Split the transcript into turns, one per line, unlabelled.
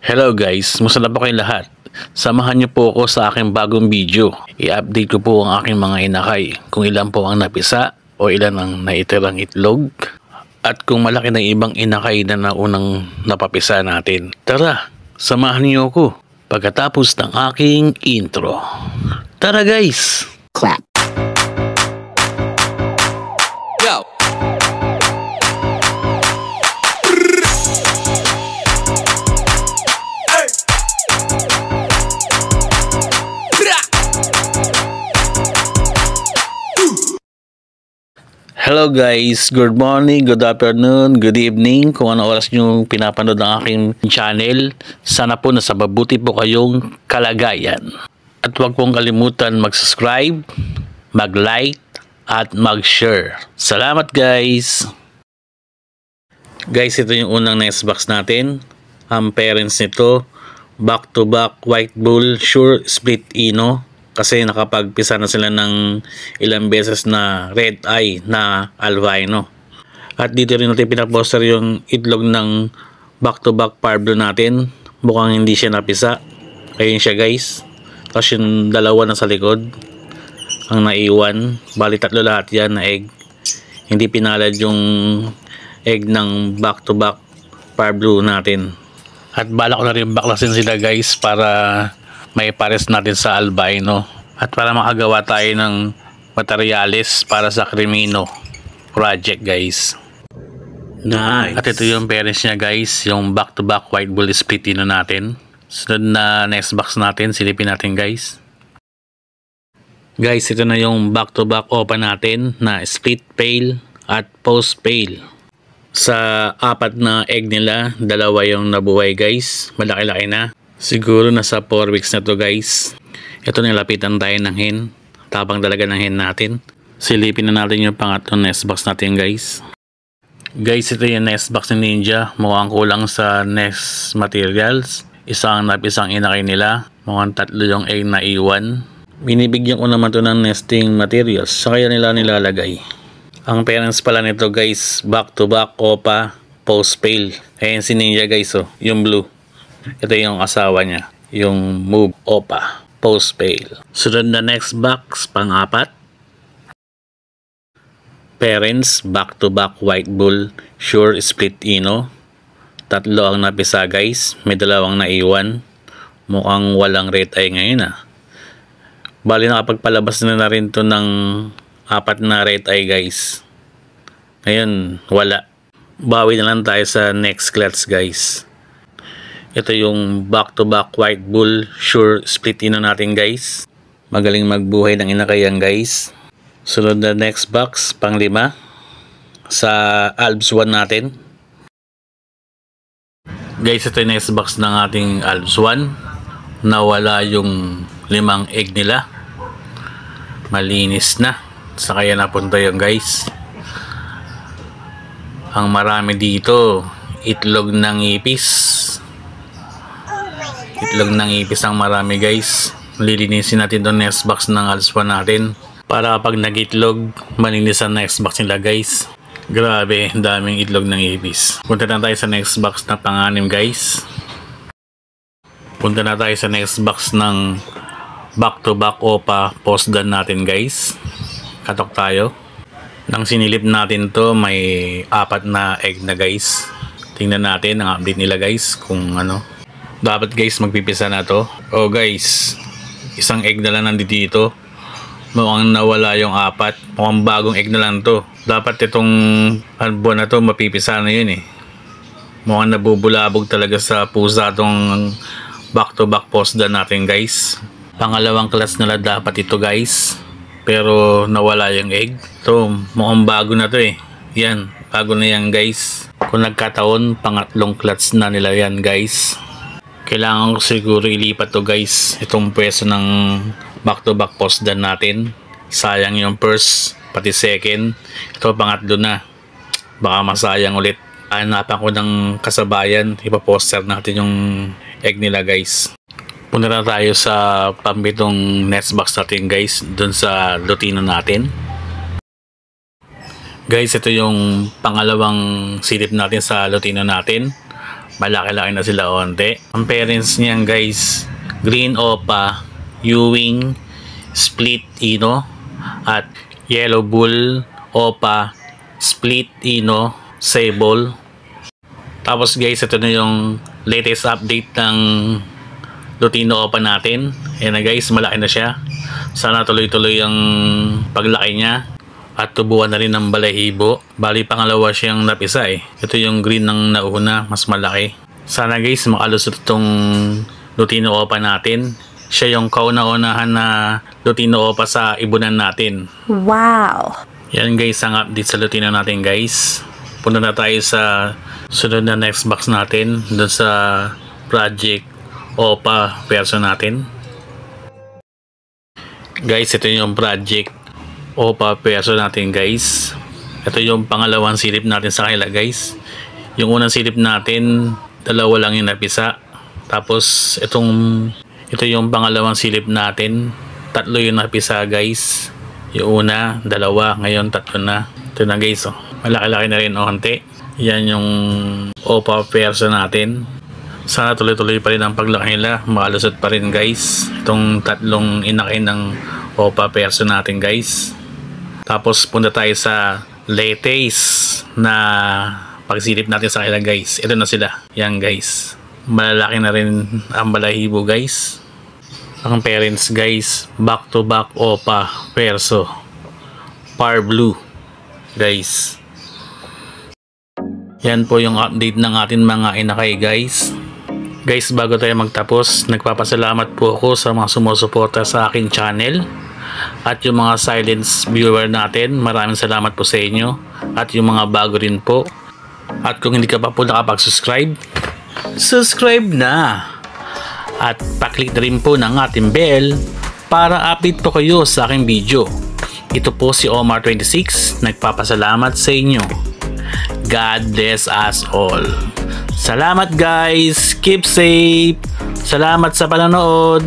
Hello guys, musta na po kayong lahat? Samahan niyo po ako sa aking bagong video. I-update ko po ang aking mga inakay, kung ilan po ang napisa o ilan ang naitirang itlog, at kung malaki na ibang inakay na naunang napapisa natin. Tara, samahan niyo ako pagkatapos ng aking intro. Tara guys!
Clap.
Go.
Hello guys, good morning, good afternoon, good evening. Kung ano oras nyo pinapanood ang aking channel, sana po nasa mabuti po kayong kalagayan. At huwag pong kalimutan mag-subscribe, mag-like, at mag-share. Salamat guys! Guys, ito yung unang nest box natin. Ang parents nito, back-to-back White Bull Sure Split Ino. Kasi nakapagpisa na sila ng ilang beses na red eye na albino. At dito rin natin pinaposter yung itlog ng back-to-back Parblo natin. Mukhang hindi siya napisa. Ayun siya guys. Tapos yung dalawa na sa likod ang naiwan. Bali tatlo lahat yan na egg. Hindi pinalad yung egg ng back-to-back Parblo natin. At balak ko na rin baklasin sila guys para may pares natin sa albino at para makagawa tayo ng materyales para sa Crimino project guys.
Nice.
At ito yung parents niya guys, yung back-to-back White Bull Split Ino natin. Sunod na next box natin, silipin natin guys. Guys, ito na yung back-to-back opa natin na split pail at post pail. Sa apat na egg nila, dalawa yung nabuhay guys, malaki-laki na. Siguro nasa 4 weeks na to guys. Ito nilapitan tayo ng hen. Tapang talaga ng hen natin. Silipin na natin yung pangatlong nest box natin guys. Guys, ito yung nest box ni Ninja. Mukhang kulang sa nest materials. Isang napisang inakay nila. Mukhang tatlo yung egg na iwan. Binibigyan ko naman to ng nesting materials. Sa kaya nila nilalagay. Ang parents pala nito guys, back to back opa post pail. Ayan si Ninja guys, oh, yung blue. Ito yung asawa niya, yung move opa post pail. Sunod na next box, pang-apat. Parents back to back White Bull Sure Split Ino. Tatlo ang napisa guys, may dalawang naiwan. Mukhang walang red eye ngayon ah. Bali nakapagpalabas na rin to ng apat na red eye guys. Ngayon wala. Bawi na lang tayo sa next clutch guys. Ito yung back-to-back White Bull Sure Split Ino natin guys. Magaling magbuhay ng inakayan guys. Sunod na next box, pang-5. Sa Albs 1 natin. Guys, ito yung next box ng ating Albs 1. Nawala yung 5 egg nila. Malinis na. Sa kaya napunta yung guys. Ang marami dito, itlog ng ipis. Itlog ng ipis ang marami guys. Lilinisin natin itong next box ng alspa natin para kapag nag-itlog, malinis ang next box nila guys. Grabe, daming itlog ng ipis. Punta na tayo sa next box na pang-6 guys. Punta na tayo sa next box ng back-to-back opa post dan natin guys. Katok tayo. Nang sinilip natin to, may 4 na egg na guys. Tingnan natin ang update nila guys kung ano. Dapat guys magpipisa na to. Oh guys, isang egg na lang nandito dito. Mukhang nawala yung 4. Mukhang bagong egg na lang to. Dapat itong buwan na to mapipisa na yun eh. Mukhang nabubulabog talaga sa pusa tong back to back post dan natin guys. Pangalawang class na lang dapat ito guys. Pero nawala yung egg. Ito mukhang bago na to eh. Yan, bago na yan guys. Kung nagkataon, pangatlong clutch na nila yan guys. Kailangan ko siguro ilipat to guys, itong pwesto ng back-to-back post dan natin. Sayang yung first, pati second. Ito pangatlo na. Baka masayang ulit. Hanapan ko ng kasabayan, ipaposter natin yung egg nila guys. Punta na tayo sa pambitong nest box natin guys, dun sa lutino natin. Guys, ito yung pangalawang silip natin sa lutino natin. Malaki-laki na sila onte. Ang parents niyan guys, Green Opa, Ewing, Split Ino, at Yellow Bull Opa, Split Ino, Sable. Tapos guys, ito na yung latest update ng Lutino Opa natin. Ayan na guys, malaki na siya. Sana tuloy-tuloy ang paglaki niya at tubuan na rin ng balahibo. Bali pangalawa siyang napisa eh. Ito yung green ng nauna, mas malaki. Sana guys makalusot itong Lutino Opa natin. Siya yung kauna-unahan na Lutino Opa sa ibunan natin.
Wow!
Yan guys ang update sa Lutino natin guys. Punta na tayo sa sunod na next box natin doon sa Project Opa version natin. Guys, ito yung Project Opa version natin guys. Ito yung pangalawang silip natin sa kanila guys. Yung unang silip natin, dalawa lang yung napisa. Tapos ito yung pangalawang silip natin, tatlo yung napisa guys. Yung una, dalawa, ngayon tatlo na. Ito na guys, oh. Malaki-laki na rin onte. Yan yung Opa version natin. Sana tuloy-tuloy pa rin ang paglaki nila. Makalusot pa rin guys itong tatlong inaki ng Opa version natin guys. Tapos punta tayo sa latest na pagsilip natin sa kanila guys. Ito na sila. Yan guys. Malalaki na rin ang balahibo guys. Ang parents guys, back to back Opa verso Par Blue guys. Yan po yung update ng ating mga inakay guys. Guys, bago tayo magtapos, nagpapasalamat po ako sa mga sumusuporta sa akin channel at yung mga silence viewer natin. Maraming salamat po sa inyo at yung mga bago rin po. At kung hindi ka pa po nakapag-subscribe, subscribe na at paklik na rin po ng ating bell para update po kayo sa aking video. Ito po si Omar26, nagpapasalamat sa inyo. God bless us all. Salamat guys, keep safe. Salamat sa panonood.